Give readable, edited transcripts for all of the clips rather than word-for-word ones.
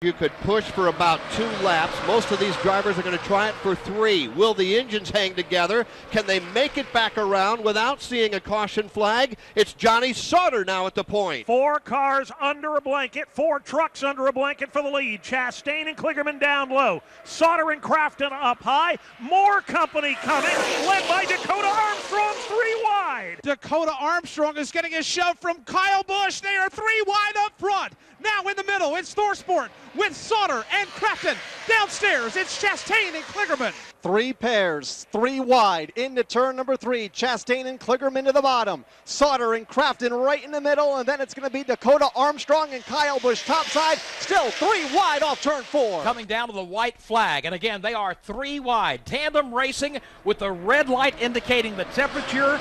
You could push for about 2 laps. Most of these drivers are going to try it for 3. Will the engines hang together? Can they make it back around without seeing a caution flag? It's Johnny Sauter now at the point. 4 cars under a blanket, 4 trucks under a blanket for the lead. Chastain and Kligerman down low. Sauter and Crafton up high. More company coming, led by Dakota Armstrong, 3 wide. Dakota Armstrong is getting a shove from Kyle Busch. They are 3 wide up front. Now in the middle, it's Thorsport with Sauter and Crafton. Downstairs, it's Chastain and Kligerman. 3 pairs, 3 wide, into turn number 3. Chastain and Kligerman to the bottom. Sauter and Crafton right in the middle, and then it's going to be Dakota Armstrong and Kyle Busch topside. Still 3 wide off turn 4. Coming down to the white flag, and again, they are 3 wide. Tandem racing with the red light indicating the temperature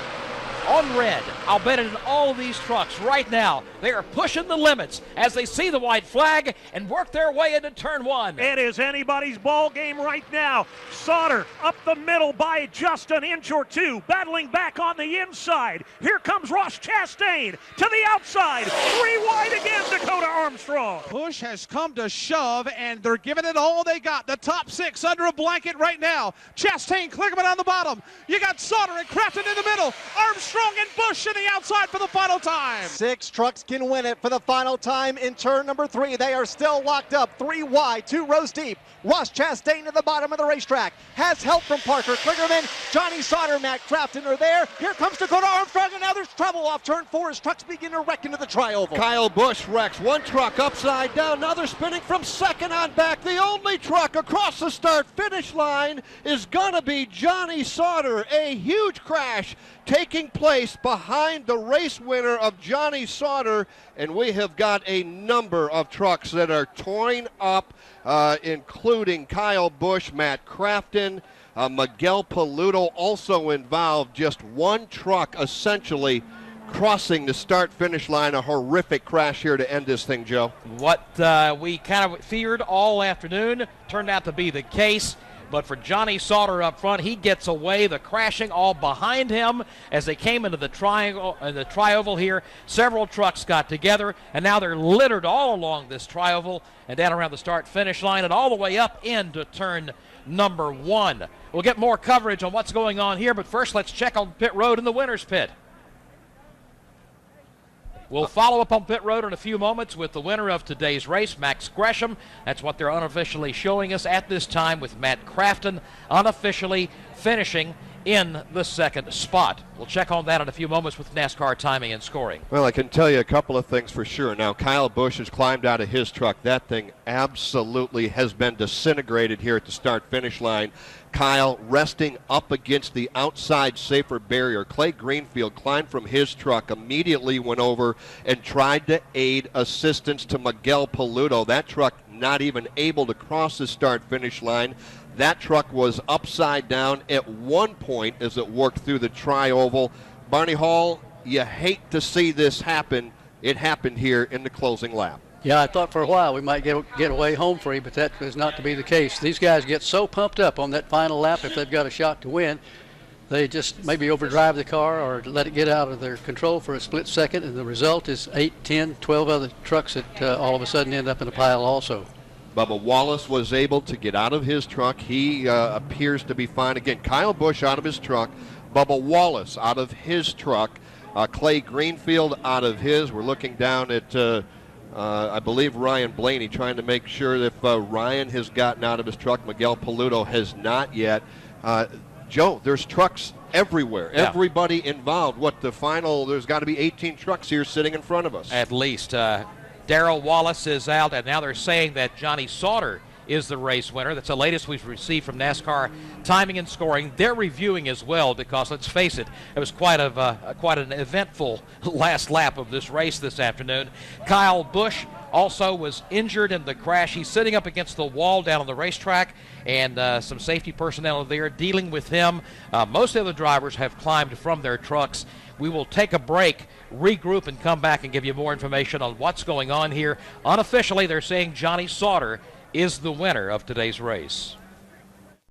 on red. I'll bet it in all of these trucks right now. They are pushing the limits as they see the white flag and work their way into turn 1. It is anybody's ball game right now. Sauter up the middle by just an inch or 2, battling back on the inside. Here comes Ross Chastain to the outside. 3 wide again, Dakota Armstrong. Busch has come to shove, and they're giving it all they got. The top 6 under a blanket right now. Chastain, Kligerman on the bottom. You got Sauter and Crafton in the middle. Armstrong and Busch to the outside for the final time. 6 trucks can win it for the final time in turn number 3. They are still locked up, 3 wide, 2 rows deep. Ross Chastain to the bottom of the racetrack. Has help from Parker Kligerman. Johnny Sauter, Matt Crafton are there. Here comes Dakota Armstrong, and now there's trouble off turn 4 as trucks begin to wreck into the tri-oval. Kyle Busch wrecks 1 truck upside down. Now they're spinning from second on back. The only truck across the start-finish line is going to be Johnny Sauter. A huge crash taking place behind the race winner of Johnny Sauter, and we have got a number of trucks that are torn up, including Kyle Busch, Matt Crafton, Miguel Paludo also involved. Just 1 truck essentially crossing the start-finish line. A horrific crash here to end this thing, Joe. What we kind of feared all afternoon turned out to be the case. But for Johnny Sauter up front, he gets away. The crashing all behind him as they came into the triangle, the tri-oval here. Several trucks got together, and now they're littered all along this tri-oval and down around the start-finish line and all the way up into turn number 1. We'll get more coverage on what's going on here, but first let's check on pit road in the winner's pit. We'll follow up on pit road in a few moments with the winner of today's race, Max Gresham. That's what they're unofficially showing us at this time, with Matt Crafton unofficially finishing in the 2nd spot. We'll check on that in a few moments with NASCAR timing and scoring. Well, I can tell you a couple of things for sure. Now, Kyle Busch has climbed out of his truck. That thing absolutely has been disintegrated here at the start-finish line. Kyle resting up against the outside safer barrier. Clay Greenfield climbed from his truck, immediately went over and tried to aid assistance to Miguel Paludo. That truck not even able to cross the start-finish line. That truck was upside down at one point as it worked through the tri-oval. Barney Hall, you hate to see this happen. It happened here in the closing lap. Yeah, I thought for a while we might get away home free, but that is not to be the case. These guys get so pumped up on that final lap if they've got a shot to win, they just maybe overdrive the car or let it get out of their control for a split second, and the result is 8, 10, 12 other trucks that all of a sudden end up in a pile also. Bubba Wallace was able to get out of his truck. He appears to be fine. Again, Kyle Busch out of his truck. Bubba Wallace out of his truck. Clay Greenfield out of his. We're looking down at, I believe, Ryan Blaney, trying to make sure if Ryan has gotten out of his truck. Miguel Paludo has not yet. Joe, there's trucks everywhere. Yeah. Everybody involved. There's got to be 18 trucks here sitting in front of us. At least. Darrell Wallace is out, and now they're saying that Johnny Sauter is the race winner. That's the latest we've received from NASCAR timing and scoring. They're reviewing as well because, let's face it, it was quite an eventful last lap of this race this afternoon. Kyle Busch also was injured in the crash. He's sitting up against the wall down on the racetrack, and some safety personnel are there dealing with him. Most of the drivers have climbed from their trucks. We will take a break, regroup, and come back and give you more information on what's going on here. Unofficially, they're saying Johnny Sauter is the winner of today's race.